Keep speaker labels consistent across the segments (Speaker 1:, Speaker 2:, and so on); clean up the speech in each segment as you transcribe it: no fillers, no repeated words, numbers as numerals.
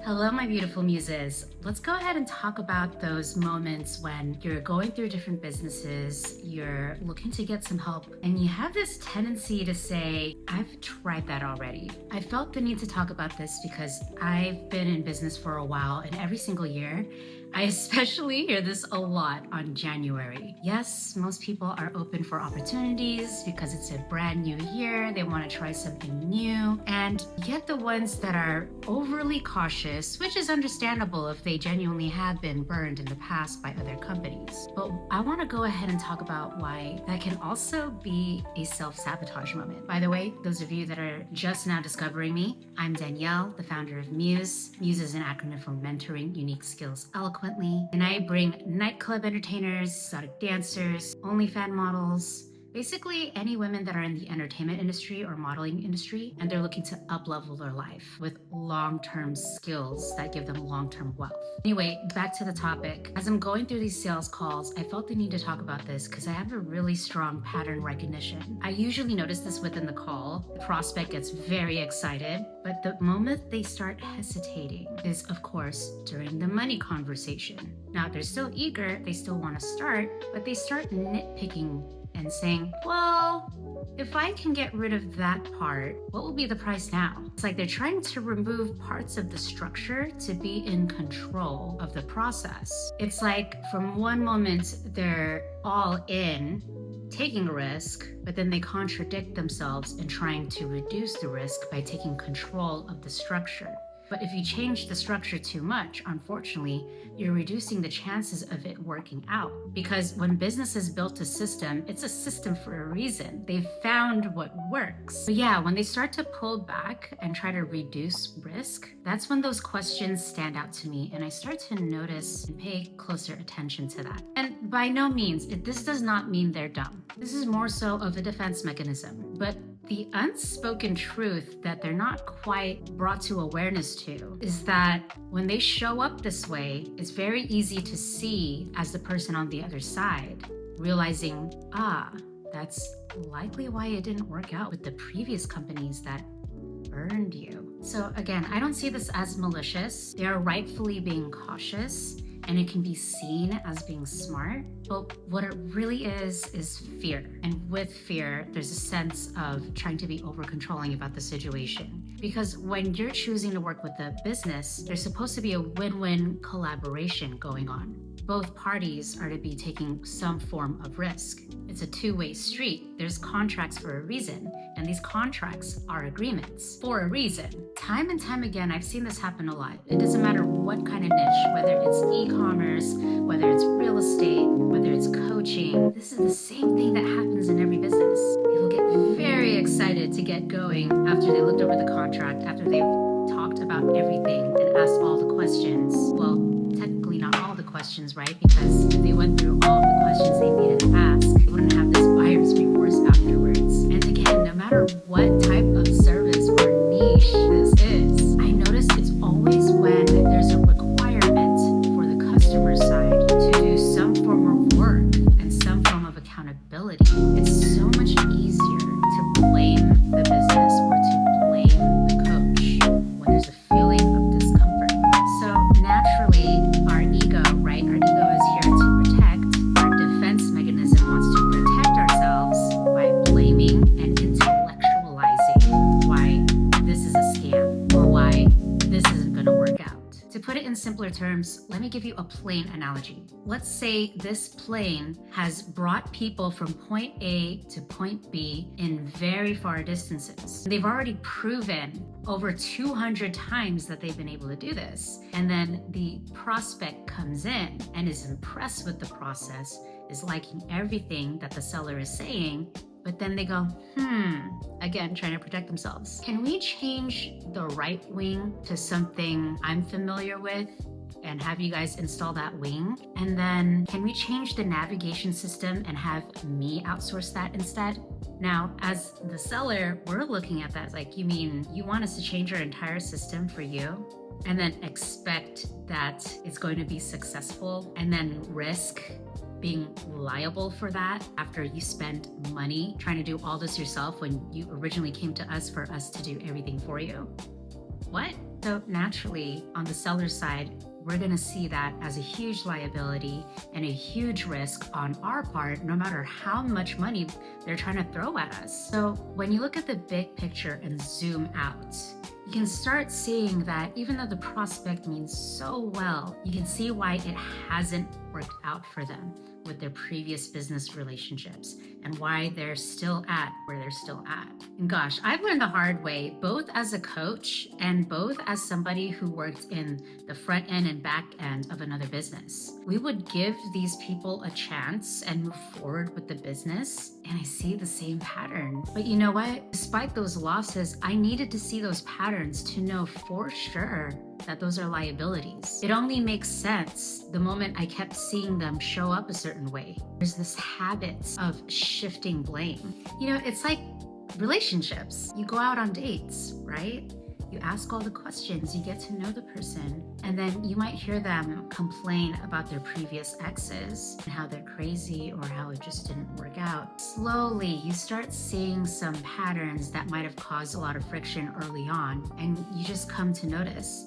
Speaker 1: Hello, my beautiful muses. Let's go ahead and talk about those moments when you're going through different businesses, you're looking to get some help, and you have this tendency to say, I've tried that already. I felt the need to talk about this because I've been in business for a while, and every single year, I especially hear this a lot on January. Yes, most people are open for opportunities because it's a brand new year. They want to try something new. And yet the ones that are overly cautious, which is understandable if they genuinely have been burned in the past by other companies. But I want to go ahead and talk about why that can also be a self-sabotage moment. By the way, those of you that are just now discovering me, I'm Danielle, the founder of Muse. Muse is an acronym for Mentoring Unique Skills Eloquently. And I bring nightclub entertainers, exotic dancers, OnlyFans models, basically any women that are in the entertainment industry or modeling industry, and they're looking to up-level their life with long-term skills that give them long-term wealth. Anyway, back to the topic. As I'm going through these sales calls, I felt the need to talk about this because I have a really strong pattern recognition. I usually notice this within the call. The prospect gets very excited, but the moment they start hesitating is, of course, during the money conversation. Now, they're still eager, they still want to start, but they start nitpicking and saying, well, if I can get rid of that part, what will be the price now? It's like they're trying to remove parts of the structure to be in control of the process. It's like from one moment they're all in, taking a risk, but then they contradict themselves in trying to reduce the risk by taking control of the structure. But if you change the structure too much, unfortunately, you're reducing the chances of it working out. Because when businesses built a system, it's a system for a reason. They've found what works. But yeah, when they start to pull back and try to reduce risk, that's when those questions stand out to me, and I start to notice and pay closer attention to that. And by no means, this does not mean they're dumb. This is more so of a defense mechanism. But the unspoken truth that they're not quite brought to awareness to is that when they show up this way, it's very easy to see as the person on the other side, realizing, that's likely why it didn't work out with the previous companies that burned you. So again, I don't see this as malicious. They are rightfully being cautious, and it can be seen as being smart. But what it really is fear. And with fear, there's a sense of trying to be over-controlling about the situation. Because when you're choosing to work with a business, there's supposed to be a win-win collaboration going on. Both parties are to be taking some form of risk. It's a two-way street. There's contracts for a reason, and these contracts are agreements for a reason. Time and time again, I've seen this happen a lot. It doesn't matter what kind of niche, whether it's e-commerce, whether it's real estate, whether it's coaching. This is the same thing that happens in every business. People get very excited to get going after they looked over the contract, after they've talked about everything and asked all the questions. Well, technically not all the questions, right? Because if they went through all of the questions they needed to ask, they wouldn't have this buyer's remorse afterwards. And again, no matter what type of service or niche this is, I notice it's always when there's a requirement for the customer side to do some form of work and some form of accountability. It's so much easier to blame the business or to blame the coach when there's a feeling of discomfort. So naturally, our ego, right? Our ego is here to protect. Our defense mechanism wants to protect ourselves by blaming and intellectualizing why this is a scam or why this isn't going to work out. To put it in simpler terms, let me give you a plane analogy. Let's say this plane has brought people from point A to point B in very far distances. They've already proven over 200 times that they've been able to do this. And then the prospect comes in and is impressed with the process, is liking everything that the seller is saying, but then they go, again, trying to protect themselves. Can we change the right wing to something I'm familiar with and have you guys install that wing? And then can we change the navigation system and have me outsource that instead? Now, as the seller, we're looking at that like, you mean you want us to change our entire system for you? And then expect that it's going to be successful and then risk being liable for that after you spend money trying to do all this yourself when you originally came to us for us to do everything for you? What? So naturally, on the seller side, we're going to see that as a huge liability and a huge risk on our part, no matter how much money they're trying to throw at us. So when you look at the big picture and zoom out, you can start seeing that even though the prospect means so well, you can see why it hasn't worked out for them with their previous business relationships and why they're still at where they're still at. And gosh, I've learned the hard way, both as a coach and both as somebody who worked in the front end and back end of another business. We would give these people a chance and move forward with the business, and I see the same pattern. But you know what? Despite those losses, I needed to see those patterns to know for sure that those are liabilities. It only makes sense the moment I kept seeing them show up a certain way. There's this habit of shifting blame. You know, it's like relationships. You go out on dates, right? You ask all the questions, you get to know the person, and then you might hear them complain about their previous exes and how they're crazy or how it just didn't work out. Slowly, you start seeing some patterns that might have caused a lot of friction early on, and you just come to notice,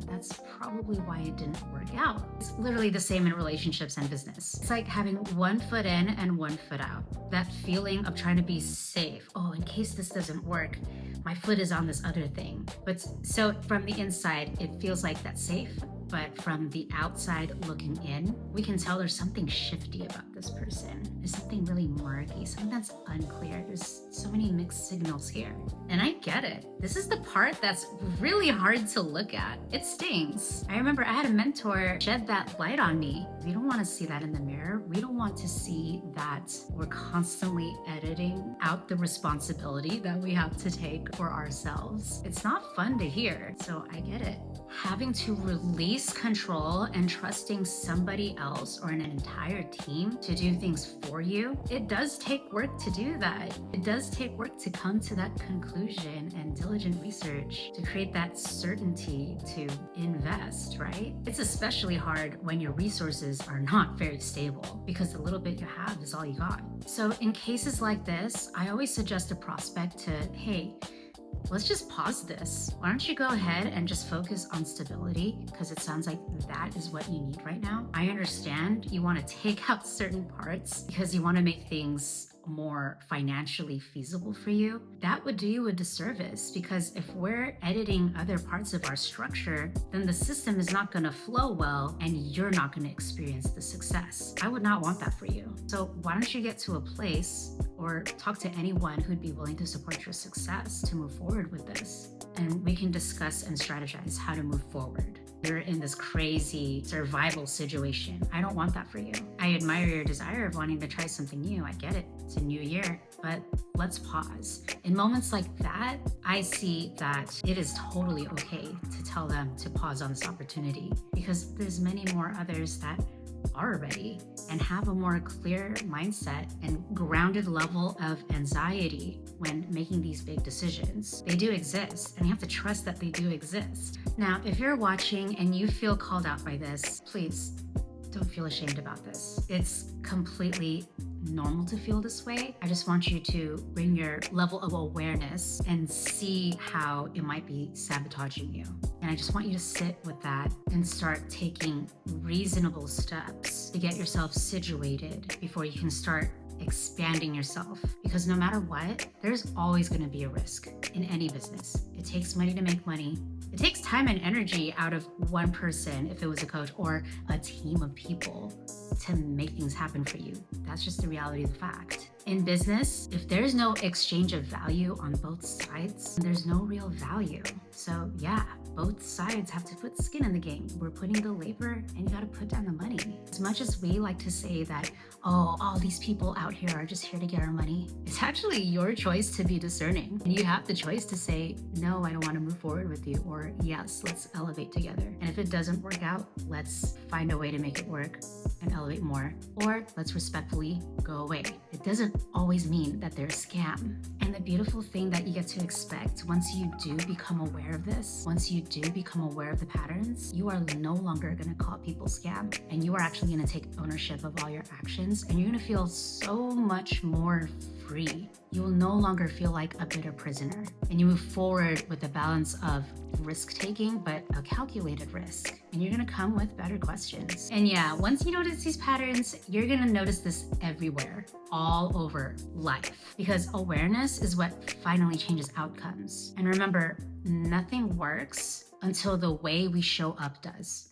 Speaker 1: that's probably why it didn't work out. It's literally the same in relationships and business. It's like having one foot in and one foot out. That feeling of trying to be safe. Oh, in case this doesn't work, my foot is on this other thing. But so from the inside, it feels like that's safe. But from the outside looking in, we can tell there's something shifty about this person. There's something really murky, something that's unclear. There's so many mixed signals here. And I get it. This is the part that's really hard to look at. It stings. I remember I had a mentor shed that light on me. We don't want to see that in the mirror. We don't want to see that we're constantly editing out the responsibility that we have to take for ourselves. It's not fun to hear, so I get it. Having to release control and trusting somebody else or an entire team to do things for you, it does take work to do that. It does take work to come to that conclusion and diligent research to create that certainty to invest, right? It's especially hard when your resources are not very stable because the little bit you have is all you got. So in cases like this, I always suggest a prospect to, hey, let's just pause this. Why don't you go ahead and just focus on stability? Because it sounds like that is what you need right now. I understand you want to take out certain parts because you want to make things more financially feasible for you. That would do you a disservice because if we're editing other parts of our structure, then the system is not going to flow well and you're not going to experience the success. I would not want that for you. So why don't you get to a place or talk to anyone who'd be willing to support your success to move forward with this? And we can discuss and strategize how to move forward. You're in this crazy survival situation. I don't want that for you. I admire your desire of wanting to try something new. I get it. It's a new year, but let's pause. In moments like that, I see that it is totally okay to tell them to pause on this opportunity because there's many more others that are ready and have a more clear mindset and grounded level of anxiety when making these big decisions. They do exist, and you have to trust that they do exist. Now, if you're watching and you feel called out by this, please don't feel ashamed about this. It's completely normal to feel this way. I just want you to bring your level of awareness and see how it might be sabotaging you. And I just want you to sit with that and start taking reasonable steps to get yourself situated before you can start expanding yourself. Because no matter what, there's always going to be a risk in any business. It takes money to make money. It takes time and energy out of one person, if it was a coach, or a team of people to make things happen for you. That's just the reality of the fact. In business, if there's no exchange of value on both sides, there's no real value. So yeah, both sides have to put skin in the game. We're putting the labor and you gotta put down the money. As much as we like to say that, oh, all these people out here are just here to get our money, it's actually your choice to be discerning. And you have the choice to say, no, I don't wanna move forward with you, or yes, let's elevate together. And if it doesn't work out, let's find a way to make it work and elevate more, or let's respectfully go away. It doesn't always mean that they're a scam. And the beautiful thing that you get to expect once you do become aware of this, once you do become aware of the patterns, you are no longer going to call people scam, and you are actually going to take ownership of all your actions, and you're going to feel so much more free. You will no longer feel like a bitter prisoner. and you move forward with a balance of risk taking, but a calculated risk. And you're gonna come with better questions. And yeah, once you notice these patterns, you're gonna notice this everywhere, all over life, because awareness is what finally changes outcomes. And remember, nothing works until the way we show up does.